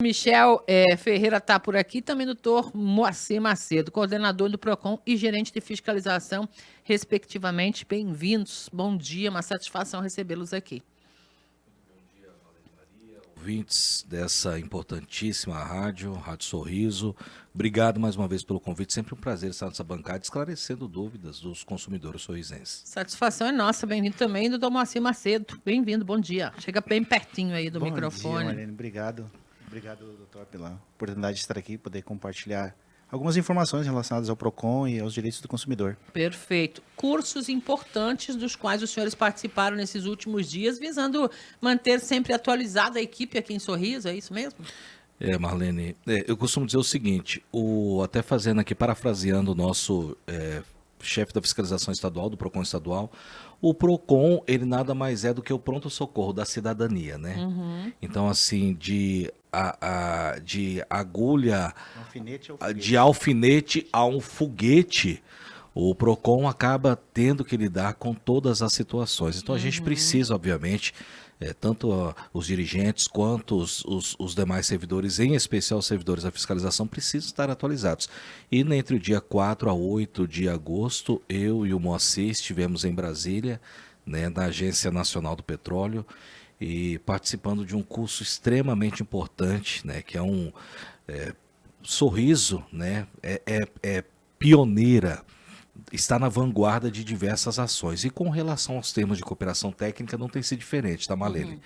Michel Ferreira está por aqui, também o doutor Moacir Macedo, coordenador do PROCON e gerente de fiscalização, respectivamente. Bem-vindos, bom dia, uma satisfação recebê-los aqui. Ouvintes dessa importantíssima Rádio Sorriso, obrigado mais uma vez pelo convite, sempre um prazer estar nessa bancada esclarecendo dúvidas dos consumidores sorrisenses. Satisfação é nossa, bem-vindo também, doutor Moacir Macedo, bem-vindo, bom dia, chega bem pertinho aí do microfone. Bom dia, Marlene, obrigado, doutor, pela oportunidade de estar aqui, poder compartilhar algumas informações relacionadas ao PROCON e aos direitos do consumidor. Perfeito. Cursos importantes dos quais os senhores participaram nesses últimos dias, visando manter sempre atualizada a equipe aqui em Sorriso, é isso mesmo? Marlene, eu costumo dizer o seguinte, até fazendo aqui, parafraseando o nosso chefe da fiscalização estadual, do PROCON estadual, o PROCON, ele nada mais é do que o pronto-socorro da cidadania, né? Uhum. Então, assim, de agulha, de alfinete a um foguete, o PROCON acaba tendo que lidar com todas as situações. Então, a gente precisa, obviamente, tanto os dirigentes quanto os demais servidores, em especial os servidores da fiscalização, precisam estar atualizados. E entre o dia 4 a 8 de agosto, eu e o Moacir estivemos em Brasília, né, na Agência Nacional do Petróleo, e participando de um curso extremamente importante, né, que é um Sorriso, né, é pioneira, está na vanguarda de diversas ações. E com relação aos termos de cooperação técnica, não tem sido diferente, tá, Marlene? Uhum.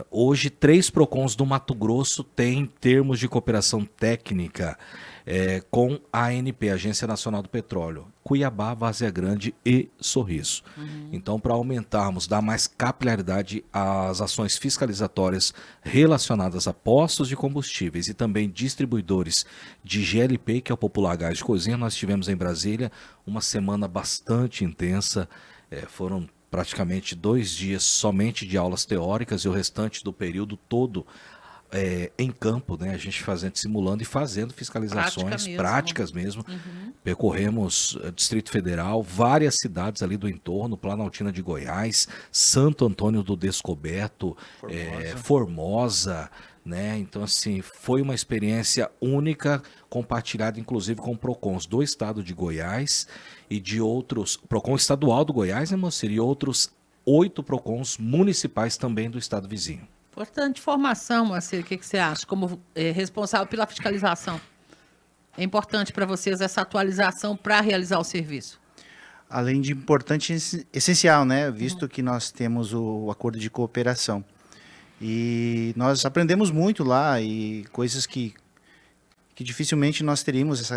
Hoje, 3 PROCONs do Mato Grosso têm termos de cooperação técnica com a ANP, Agência Nacional do Petróleo, Cuiabá, Várzea Grande e Sorriso. Uhum. Então, para aumentarmos, dar mais capilaridade às ações fiscalizatórias relacionadas a postos de combustíveis e também distribuidores de GLP, que é o popular gás de cozinha, nós tivemos em Brasília uma semana bastante intensa, foram praticamente 2 dias somente de aulas teóricas e o restante do período todo em campo, né? A gente simulando e fazendo fiscalizações práticas mesmo. Uhum. Percorremos Distrito Federal, várias cidades ali do entorno, Planaltina de Goiás, Santo Antônio do Descoberto, Formosa, né? Então, assim, foi uma experiência única, compartilhada inclusive com PROCONs do estado de Goiás e de outros, PROCON estadual do Goiás, né, Moacir? E outros 8 PROCONs municipais também do estado vizinho. Importante formação, Moacir, o que você acha, como responsável pela fiscalização? É importante para vocês essa atualização para realizar o serviço? Além de importante, essencial, né? Visto que nós temos o acordo de cooperação. E nós aprendemos muito lá e coisas que dificilmente nós teríamos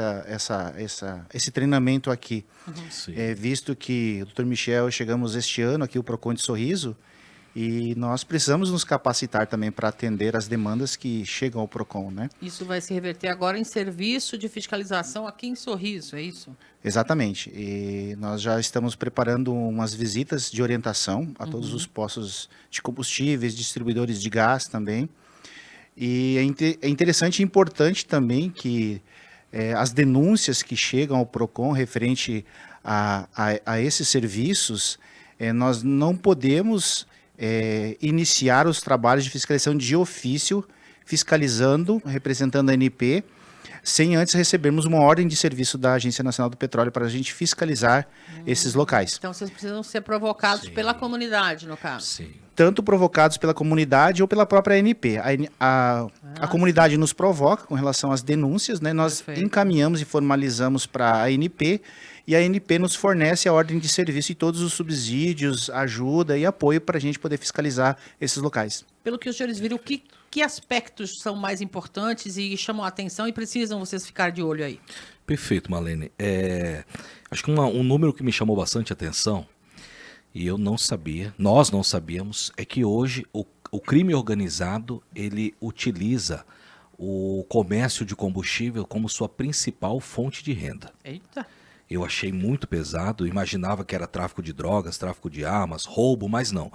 esse treinamento aqui. Uhum. Visto que o Dr. Michel, chegamos este ano aqui, o PROCON de Sorriso, e nós precisamos nos capacitar também para atender as demandas que chegam ao PROCON, né? Isso vai se reverter agora em serviço de fiscalização aqui em Sorriso, é isso? Exatamente. E nós já estamos preparando umas visitas de orientação a todos os postos de combustíveis, distribuidores de gás também. E é interessante e importante também que as denúncias que chegam ao PROCON referente a esses serviços, nós não podemos iniciar os trabalhos de fiscalização de ofício, fiscalizando, representando a ANP, sem antes recebermos uma ordem de serviço da Agência Nacional do Petróleo para a gente fiscalizar esses locais. Então, vocês precisam ser provocados pela comunidade, no caso? Sim. Tanto provocados pela comunidade ou pela própria ANP. A comunidade nos provoca com relação às denúncias, né? Nós encaminhamos e formalizamos para a ANP e a ANP nos fornece a ordem de serviço e todos os subsídios, ajuda e apoio para a gente poder fiscalizar esses locais. Pelo que os senhores viram, que aspectos são mais importantes e chamam a atenção e precisam vocês ficar de olho aí? Perfeito, Marlene. Acho que um número que me chamou bastante atenção, e eu não sabia, nós não sabíamos, é que hoje o crime organizado, ele utiliza o comércio de combustível como sua principal fonte de renda. Eita! Eu achei muito pesado, imaginava que era tráfico de drogas, tráfico de armas, roubo, mas não.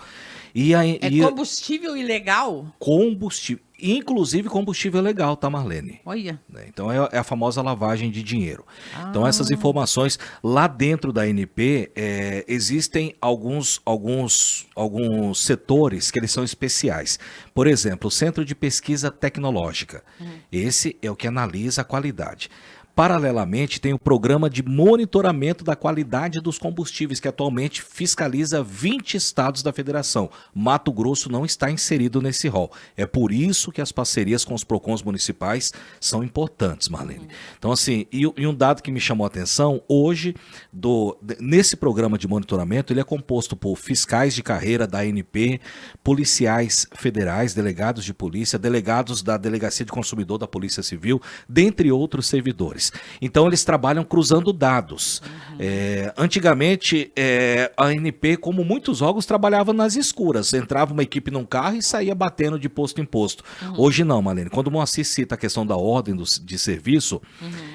Combustível ilegal? Combustível, inclusive combustível legal, tá, Marlene? Olha. Então é a famosa lavagem de dinheiro. Então essas informações lá dentro da ANP, existem alguns setores que eles são especiais. Por exemplo, o Centro de Pesquisa Tecnológica. Esse é o que analisa a qualidade. Paralelamente, tem o Programa de Monitoramento da Qualidade dos Combustíveis, que atualmente fiscaliza 20 estados da federação. Mato Grosso não está inserido nesse rol. É por isso que as parcerias com os PROCONs municipais são importantes, Marlene. Então, assim, e um dado que me chamou a atenção, hoje, nesse programa de monitoramento, ele é composto por fiscais de carreira da ANP, policiais federais, delegados de polícia, delegados da Delegacia de Consumidor da Polícia Civil, dentre outros servidores. Então eles trabalham cruzando dados. Antigamente a ANP, como muitos órgãos, trabalhava nas escuras. Entrava uma equipe num carro e saía batendo de posto em posto. Hoje não, Marlene. Quando o Moacir cita a questão da ordem de serviço,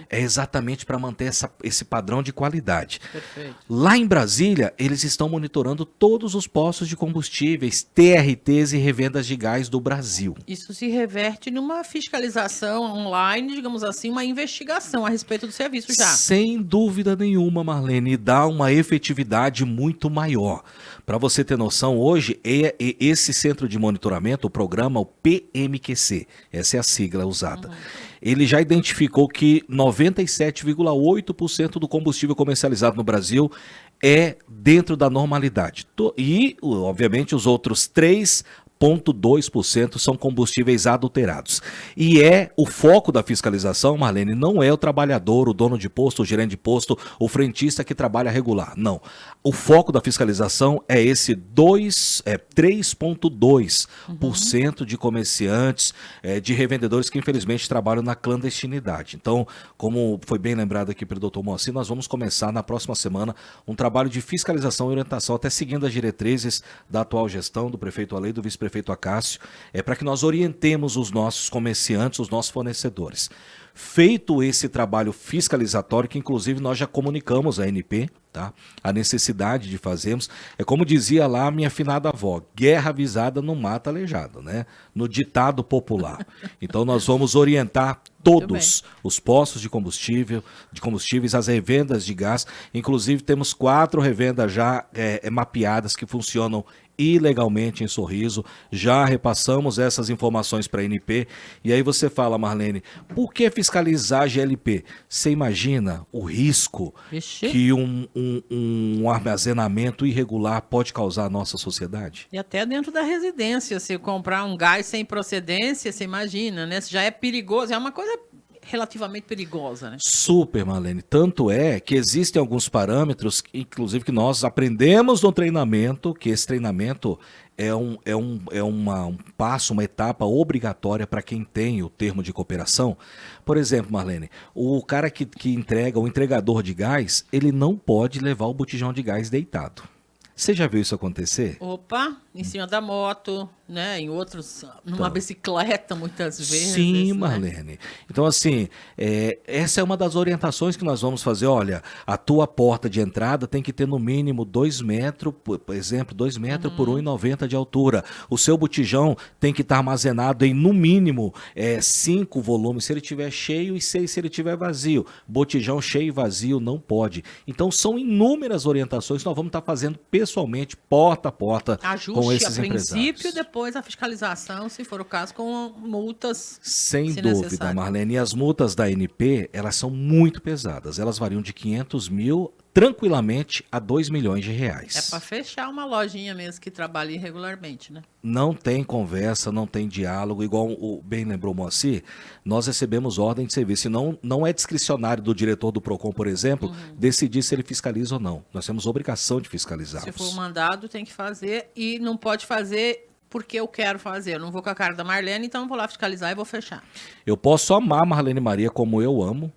é exatamente para manter esse padrão de qualidade. Perfeito. Lá em Brasília, eles estão monitorando todos os postos de combustíveis, TRTs e revendas de gás do Brasil. Isso se reverte numa fiscalização online, digamos assim, uma investigação a respeito do serviço já. Sem dúvida nenhuma, Marlene, dá uma efetividade muito maior. Para você ter noção, hoje, esse centro de monitoramento, o programa, o PMQC, essa é a sigla usada, ele já identificou que 97,8% do combustível comercializado no Brasil é dentro da normalidade. E, obviamente, os outros 3,2% são combustíveis adulterados. E o foco da fiscalização, Marlene, não é o trabalhador, o dono de posto, o gerente de posto, o frentista que trabalha regular. Não. O foco da fiscalização é esse 3,2% de comerciantes, de revendedores que infelizmente trabalham na clandestinidade. Então, como foi bem lembrado aqui pelo Dr. Moacir, nós vamos começar na próxima semana um trabalho de fiscalização e orientação, até seguindo as diretrizes da atual gestão, do prefeito Alei, do vice-prefeito Acácio, para que nós orientemos os nossos comerciantes, os nossos fornecedores. Feito esse trabalho fiscalizatório, que inclusive nós já comunicamos à ANP, tá? A necessidade de fazermos, como dizia lá a minha finada avó, guerra avisada não mata aleijado, né? No ditado popular. Então nós vamos orientar todos os postos de combustíveis, as revendas de gás, inclusive temos 4 revendas já mapeadas que funcionam ilegalmente em Sorriso, já repassamos essas informações para a ANP, e aí você fala, Marlene, por que fiscalizar a GLP? Você imagina o risco que um armazenamento irregular pode causar à nossa sociedade? E até dentro da residência, se comprar um gás sem procedência, você imagina, né? Se já é perigoso, é uma coisa relativamente perigosa, né? Super, Marlene. Tanto é que existem alguns parâmetros, inclusive que nós aprendemos no treinamento, que esse treinamento é um passo, uma etapa obrigatória para quem tem o termo de cooperação. Por exemplo, Marlene, o cara que entrega, o entregador de gás, ele não pode levar o botijão de gás deitado. Você já viu isso acontecer? Opa, em cima da moto, né? Em outros, numa bicicleta, muitas vezes. Sim, né? Marlene. Então, assim, essa é uma das orientações que nós vamos fazer. Olha, a tua porta de entrada tem que ter no mínimo 2 metros, por exemplo, 2 metros por 1,90 de altura. O seu botijão tem que estar armazenado em, no mínimo, 5 volumes, se ele estiver cheio, e 6 se ele estiver vazio. Botijão cheio e vazio não pode. Então, são inúmeras orientações que nós vamos estar fazendo pessoalmente, porta a porta, ajuste com esses a princípio, empresários. Depois a fiscalização, se for o caso, com multas. Sem se dúvida, necessário. Marlene. E as multas da ANP, elas são muito pesadas. Elas variam de 500 mil tranquilamente a 2 milhões de reais. É para fechar uma lojinha mesmo que trabalha irregularmente, né? Não tem conversa, não tem diálogo, igual bem lembrou o Moacir, nós recebemos ordem de serviço. E não é discricionário do diretor do PROCON, por exemplo, decidir se ele fiscaliza ou não. Nós temos obrigação de fiscalizar. Se for mandado, tem que fazer e não pode fazer porque eu quero fazer. Eu não vou com a cara da Marlene, então eu vou lá fiscalizar e vou fechar. Eu posso amar Marlene Maria como eu amo,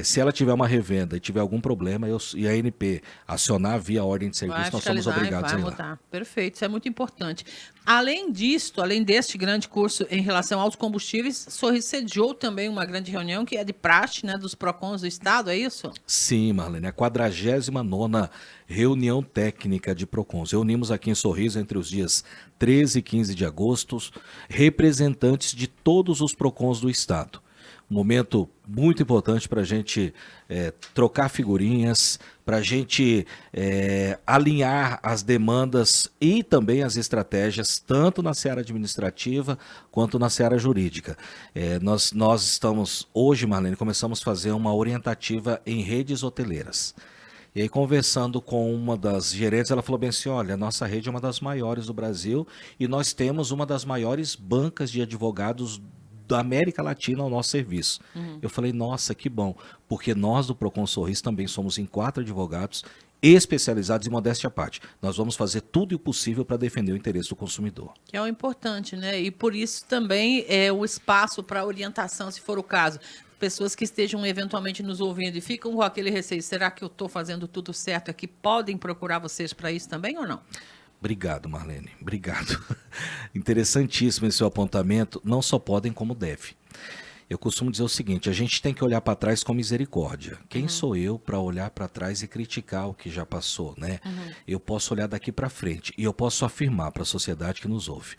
Se ela tiver uma revenda e tiver algum problema e a ANP acionar via ordem de serviço, nós somos obrigados a ir lá. Mudar. Perfeito, isso é muito importante. Além disto, além deste grande curso em relação aos combustíveis, Sorriso sediou também uma grande reunião que é de praxe, né, dos PROCONs do Estado, é isso? Sim, Marlene, a 49ª reunião técnica de PROCONs. Reunimos aqui em Sorriso entre os dias 13 e 15 de agosto representantes de todos os PROCONs do Estado. Um momento muito importante para a gente trocar figurinhas, para a gente alinhar as demandas e também as estratégias, tanto na seara administrativa quanto na seara jurídica. Nós estamos, hoje, Marlene, começamos a fazer uma orientativa em redes hoteleiras. E aí, conversando com uma das gerentes, ela falou bem assim, olha, a nossa rede é uma das maiores do Brasil e nós temos uma das maiores bancas de advogados da América Latina ao nosso serviço. Eu falei, nossa, que bom, porque nós do PROCON Sorriso também somos em 4 advogados especializados em modéstia à parte. Nós vamos fazer tudo o possível para defender o interesse do consumidor. Que é o importante, né? E por isso também é o espaço para orientação, se for o caso. Pessoas que estejam eventualmente nos ouvindo e ficam com aquele receio, será que eu estou fazendo tudo certo aqui? Podem procurar vocês para isso também ou não? Obrigado, Marlene. Obrigado. Interessantíssimo esse seu apontamento. Não só podem, como devem. Eu costumo dizer o seguinte, a gente tem que olhar para trás com misericórdia. Quem sou eu para olhar para trás e criticar o que já passou, né? Eu posso olhar daqui para frente e eu posso afirmar para a sociedade que nos ouve.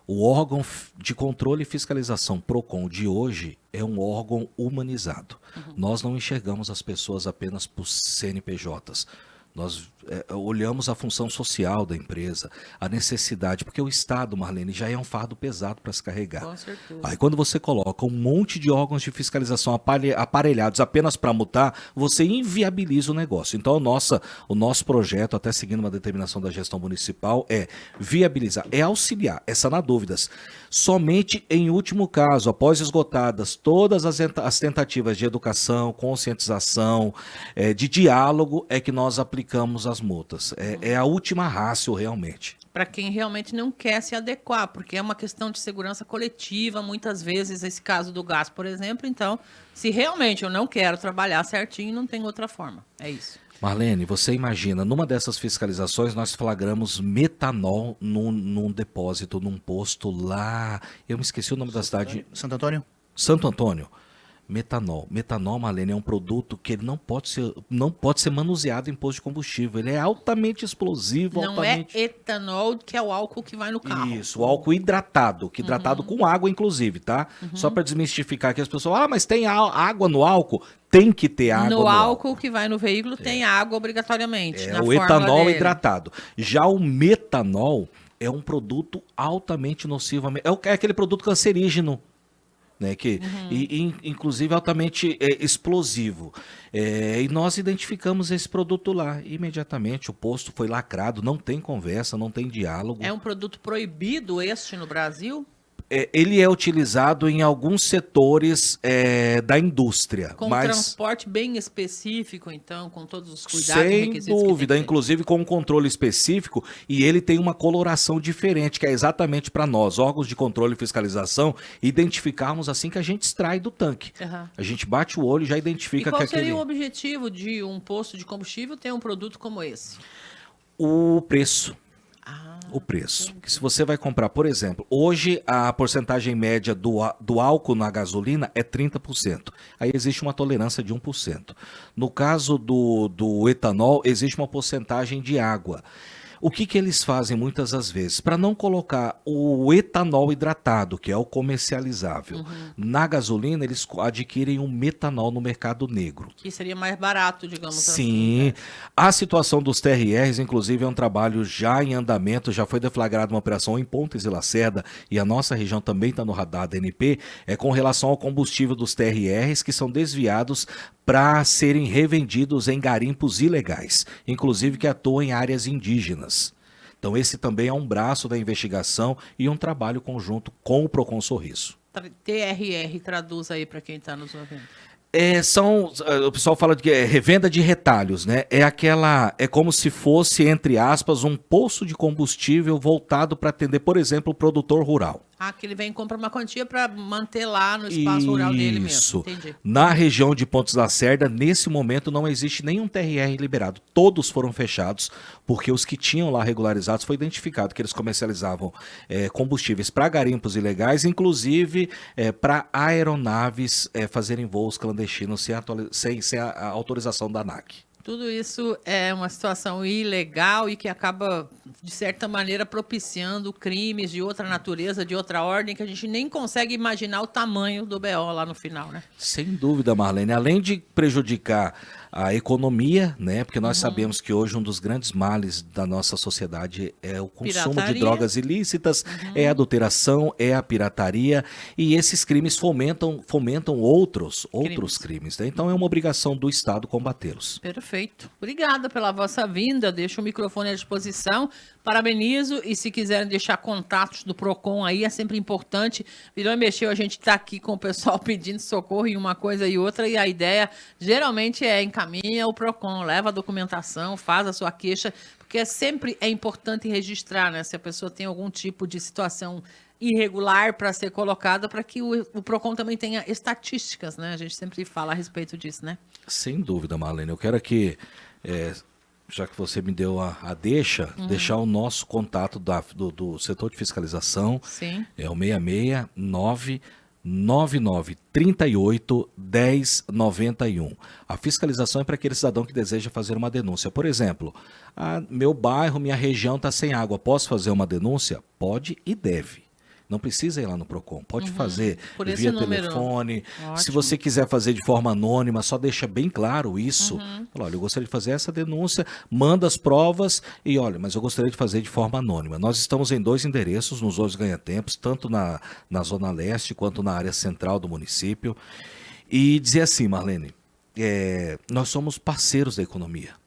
O órgão de controle e fiscalização PROCON de hoje é um órgão humanizado. Nós não enxergamos as pessoas apenas por CNPJs. Nós olhamos a função social da empresa, a necessidade, porque o Estado, Marlene, já é um fardo pesado para se carregar. Com certeza. Aí quando você coloca um monte de órgãos de fiscalização aparelhados apenas para multar, você inviabiliza o negócio. Então o nosso projeto, até seguindo uma determinação da gestão municipal, é viabilizar, é auxiliar, é sanar dúvidas. Somente em último caso, após esgotadas todas as tentativas de educação, conscientização, de diálogo, é que nós aplicamos as multas. É a última rácio realmente. Para quem realmente não quer se adequar, porque é uma questão de segurança coletiva, muitas vezes, esse caso do gás, por exemplo. Então, se realmente eu não quero trabalhar certinho, não tem outra forma. É isso. Marlene, você imagina, numa dessas fiscalizações nós flagramos metanol num depósito, num posto lá, eu me esqueci o nome da cidade. Santo Antônio? Santo Antônio. Metanol. Metanol, Marlene, é um produto que ele não pode ser manuseado em posto de combustível. Ele é altamente explosivo. Não é etanol, que é o álcool que vai no carro. Isso, o álcool hidratado, hidratado com água, inclusive, tá? Só para desmistificar aqui as pessoas, mas tem água no álcool? Tem que ter água no álcool. Que vai no veículo tem água obrigatoriamente. É o etanol hidratado. Já o metanol é um produto altamente nocivo. É aquele produto cancerígeno. Né, inclusive altamente explosivo. E nós identificamos esse produto lá. Imediatamente o posto foi lacrado, não tem conversa, não tem diálogo. É um produto proibido este no Brasil? Ele é utilizado em alguns setores da indústria. Com transporte bem específico, então, com todos os cuidados e requisitos. Sem dúvida, inclusive com um controle específico, e ele tem uma coloração diferente, que é exatamente para nós, órgãos de controle e fiscalização, identificarmos assim que a gente extrai do tanque. A gente bate o olho e já identifica que aquele... E qual seria o objetivo de um posto de combustível ter um produto como esse? O preço. O preço. Que se você vai comprar, por exemplo, hoje a porcentagem média do álcool na gasolina é 30%. Aí existe uma tolerância de 1%. No caso do etanol, existe uma porcentagem de água. O que eles fazem muitas das vezes? Para não colocar o etanol hidratado, que é o comercializável, na gasolina, eles adquirem um metanol no mercado negro. Que seria mais barato, digamos assim. Sim. A situação dos TRRs, inclusive, é um trabalho já em andamento, já foi deflagrada uma operação em Pontes e Lacerda, e a nossa região também está no radar da ANP, com relação ao combustível dos TRRs, que são desviados para serem revendidos em garimpos ilegais, inclusive que atuam em áreas indígenas. Então esse também é um braço da investigação e um trabalho conjunto com o PROCON Sorriso. TRR, traduz aí para quem está nos ouvindo. O pessoal fala de revenda de retalhos, né? É como se fosse, entre aspas, um poço de combustível voltado para atender, por exemplo, o produtor rural. Ah, que ele vem e compra uma quantia para manter lá no espaço rural dele mesmo. Isso. Entendi. Na região de Pontes Lacerda, nesse momento, não existe nenhum TRR liberado. Todos foram fechados, porque os que tinham lá regularizados foi identificado que eles comercializavam combustíveis para garimpos ilegais, inclusive para aeronaves fazerem voos clandestinos sem a autorização da ANAC. Tudo isso é uma situação ilegal e que acaba, de certa maneira, propiciando crimes de outra natureza, de outra ordem, que a gente nem consegue imaginar o tamanho do BO lá no final, né? Sem dúvida, Marlene. Além de prejudicar a economia, né? Porque nós sabemos que hoje um dos grandes males da nossa sociedade é o consumo Pirataria. de drogas ilícitas, é a adulteração, é a pirataria, e esses crimes fomentam outros crimes, né? Então é uma obrigação do Estado combatê-los. Perfeito. Obrigada pela vossa vinda. Deixo o microfone à disposição. Parabenizo. E se quiserem deixar contatos do PROCON aí, é sempre importante. Virou e mexeu, a gente está aqui com o pessoal pedindo socorro em uma coisa e outra. E a ideia geralmente é encaminha o PROCON, leva a documentação, faz a sua queixa, porque sempre é importante registrar, né? Se a pessoa tem algum tipo de situação irregular para ser colocada, para que o PROCON também tenha estatísticas, né? A gente sempre fala a respeito disso, né? Sem dúvida, Marlene. Eu quero aqui, já que você me deu a deixa, deixar o nosso contato do setor de fiscalização. Sim. É o 669 9938 1091. A fiscalização é para aquele cidadão que deseja fazer uma denúncia. Por exemplo, meu bairro, minha região está sem água. Posso fazer uma denúncia? Pode e deve. Não precisa ir lá no PROCON. Pode fazer Por esse via número. telefone. Ótimo. Se você quiser fazer de forma anônima, só deixa bem claro isso. Fala, olha, eu gostaria de fazer essa denúncia, manda as provas e olha, mas eu gostaria de fazer de forma anônima. Nós estamos em 2 endereços, nos 2 ganha-tempos, tanto na Zona Leste quanto na área central do município. E dizer assim, Marlene, nós somos parceiros da economia.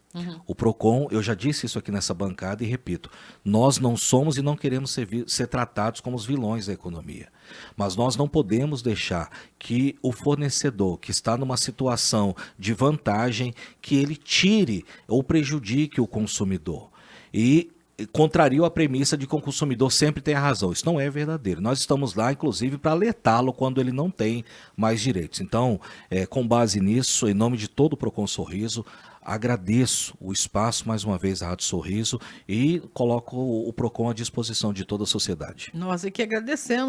O PROCON, eu já disse isso aqui nessa bancada e repito, nós não somos e não queremos ser tratados como os vilões da economia. Mas nós não podemos deixar que o fornecedor que está numa situação de vantagem, que ele tire ou prejudique o consumidor. E contraria a premissa de que o consumidor sempre tem a razão. Isso não é verdadeiro. Nós estamos lá, inclusive, para alertá-lo quando ele não tem mais direitos. Então, com base nisso, em nome de todo o PROCON Sorriso, agradeço o espaço, mais uma vez, à Rádio Sorriso, e coloco o PROCON à disposição de toda a sociedade. Nós é que agradecemos.